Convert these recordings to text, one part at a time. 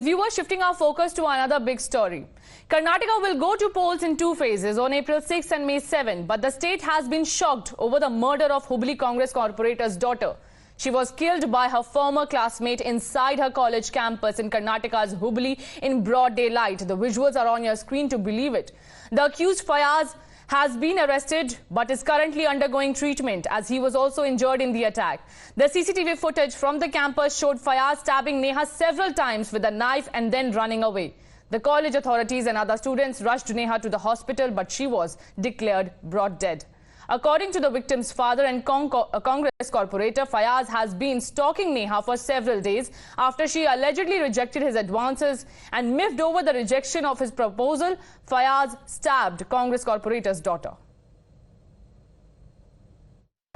Viewers, shifting our focus to another big story. Karnataka will go to polls in two phases on April 6 and May 7, but the state has been shocked over the murder of Hubli Congress corporator's daughter. She was killed by her former classmate inside her college campus in Karnataka's Hubli in broad daylight. The visuals are on your screen to believe it. The accused Fayaz has been arrested but is currently undergoing treatment as he was also injured in the attack. The CCTV footage from the campus showed Fayaz stabbing Neha several times with a knife and then running away. The college authorities and other students rushed Neha to the hospital, but she was declared brought dead. According to the victim's father and Congress corporator, Fayaz has been stalking Neha for several days after she allegedly rejected his advances and miffed over the rejection of his proposal. Fayaz stabbed Congress corporator's daughter.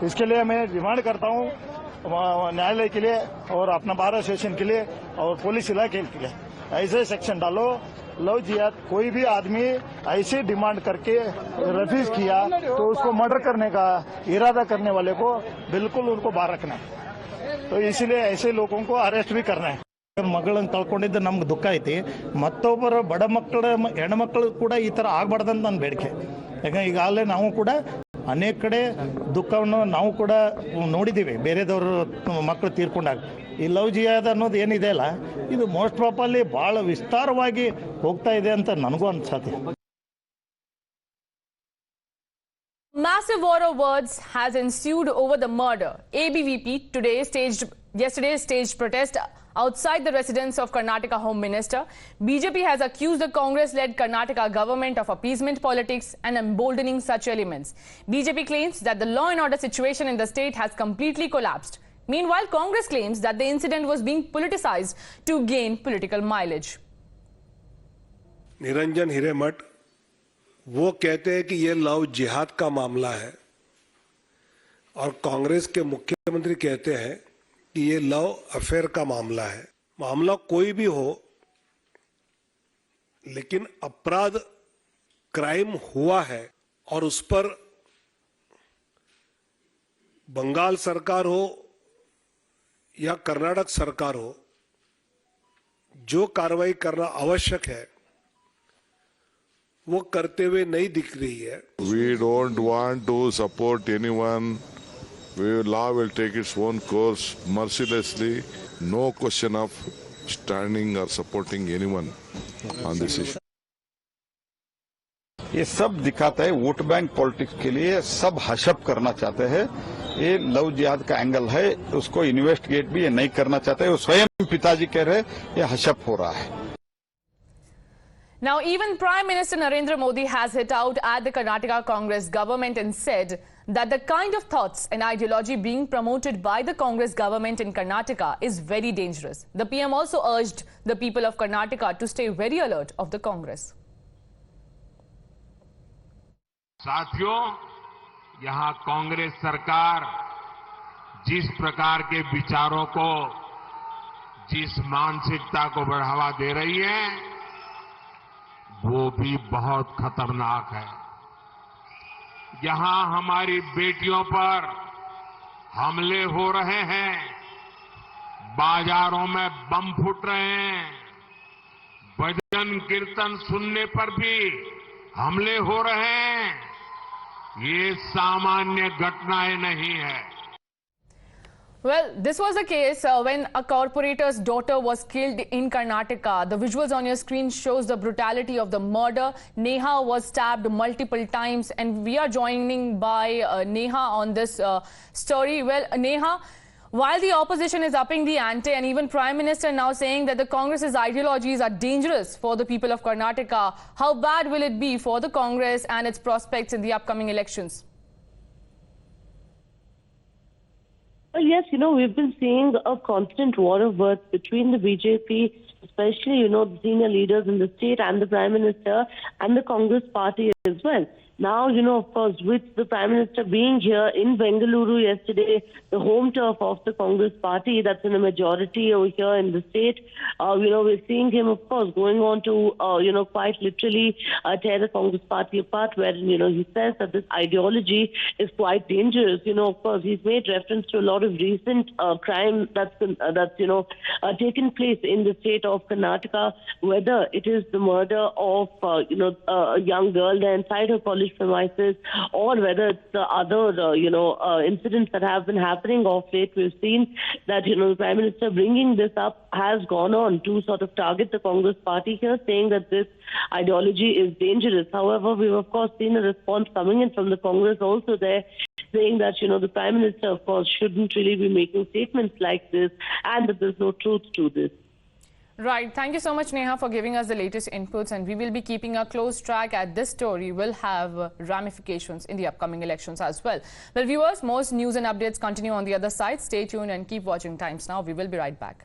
इसके लिए मैं demand करता हूं न्यायालय के लिए और अपना बार एसोसिएशन के लिए और पुलिस इलाके के लिए ऐसे सेक्शन डालो। लव जिहाद कोई भी आदमी ऐसी डिमांड करके रिफ्यूज किया तो उसको मर्डर करने का इरादा करने वाले को बिल्कुल उनको बाहर रखना है। तो इसलिए ऐसे लोगों को अरेस्ट भी करना है। ಮಗಳನ್ನು ಕಳ್ಕೊಂಡಿದ್ದು ನಮ್ಗೆ ದುಃಖ ಐತಿ, ಮತ್ತೊಬ್ಬರ ಬಡ ಮಕ್ಕಳ ಹೆಣ್ಮಕ್ಳು ಕೂಡ ಈ ಥರ ಆಗಬಾರ್ದಂತ ನನ್ನ ಬೇಡಿಕೆ. ಯಾಕಂದ್ರೆ ಈಗಾಗಲೇ ನಾವು ಕೂಡ ಅನೇಕ ಕಡೆ ದುಃಖವನ್ನು ನಾವು ಕೂಡ ನೋಡಿದ್ದೀವಿ, ಬೇರೆದವರು ಮಕ್ಕಳು ತೀರ್ಕೊಂಡಾಗ. ಈ ಲವ್ ಜಿಹಾದ್ ಅನ್ನೋದು ಏನಿದೆ ಅಲ್ಲ, ಇದು ಮೋಸ್ಟ್ ಪ್ರಾಪರ್ಲಿ ಭಾಳ ವಿಸ್ತಾರವಾಗಿ ಹೋಗ್ತಾ ಇದೆ ಅಂತ ನನಗೂ ಅನ್ಸತ್ತೆ. Massive war of words has ensued over the murder. ABVP yesterday staged protest outside the residence of Karnataka Home Minister. BJP has accused the Congress-led Karnataka government of appeasement politics and emboldening such elements. BJP claims that the law and order situation in the state has completely collapsed. Meanwhile, Congress claims that the incident was being politicized to gain political mileage. Niranjan Hiremath वो कहते हैं कि ये love जिहाद का मामला है और कांग्रेस के मुख्यमंत्री कहते हैं कि ये लव अफेयर का मामला है। मामला कोई भी हो, लेकिन अपराध क्राइम हुआ है और उस पर बंगाल सरकार हो या कर्नाटक सरकार हो, जो कार्रवाई करना आवश्यक है वो करते हुए नहीं दिख रही है। We don't want to support anyone. Law will take its own course mercilessly. No question of standing or supporting anyone on this issue. ये सब दिखाता है वोट बैंक पॉलिटिक्स के लिए सब हशप करना चाहते हैं। ये लव जिहाद का एंगल है, उसको इन्वेस्टिगेट भी ये नहीं करना चाहते। वो स्वयं पिताजी कह रहे ये हशप हो रहा है। Now, even Prime Minister Narendra Modi has hit out at the Karnataka Congress government and said that the kind of thoughts and ideology being promoted by the Congress government in Karnataka is very dangerous. The PM also urged the people of Karnataka to stay very alert of the Congress. साथियों, यहाँ कांग्रेस सरकार जिस प्रकार के विचारों को, जिस मानसिकता को बढ़ावा दे रही है, वो भी बहुत खतरनाक है। यहां हमारी बेटियों पर हमले हो रहे हैं, बाजारों में बम फूट रहे हैं, भजन कीर्तन सुनने पर भी हमले हो रहे हैं। ये सामान्य घटनाएं नहीं है। Well, this was the case when a corporator's daughter was killed in Karnataka. The visuals on your screen shows the brutality of the murder. Neha was stabbed multiple times, and we are joining by Neha on this story. Well, Neha, while the opposition is upping the ante and even Prime Minister now saying that the Congress's ideologies are dangerous for the people of Karnataka, how bad will it be for the Congress and its prospects in the upcoming elections? Well, yes, we've been seeing a constant war of words between the BJP, especially, the senior leaders in the state and the Prime Minister and the Congress party as well. Now, of course, with the Prime Minister being here in Bengaluru yesterday, the home turf of the Congress party that's in a majority over here in the state, we're seeing him, of course, going on to, quite literally tear the Congress party apart, wherein, he says that this ideology is quite dangerous. Of course, he's made reference to a lot of recent crime that's taken place in the state of Karnataka, whether it is the murder of, a young girl there inside her college premises, or whether it's the other, incidents that have been happening of late. We've seen that, the Prime Minister bringing this up has gone on to sort of target the Congress party here, saying that this ideology is dangerous. However, we've of course seen a response coming in from the Congress also there, saying that, the Prime Minister, of course, shouldn't really be making statements like this, and that there's no truth to this. Right. Thank you so much, Neha, for giving us the latest inputs, and we will be keeping a close track at this story. Will have ramifications in the upcoming elections as well. Well, viewers, most news and updates continue on the other side. Stay tuned and keep watching Times Now. We will be right back.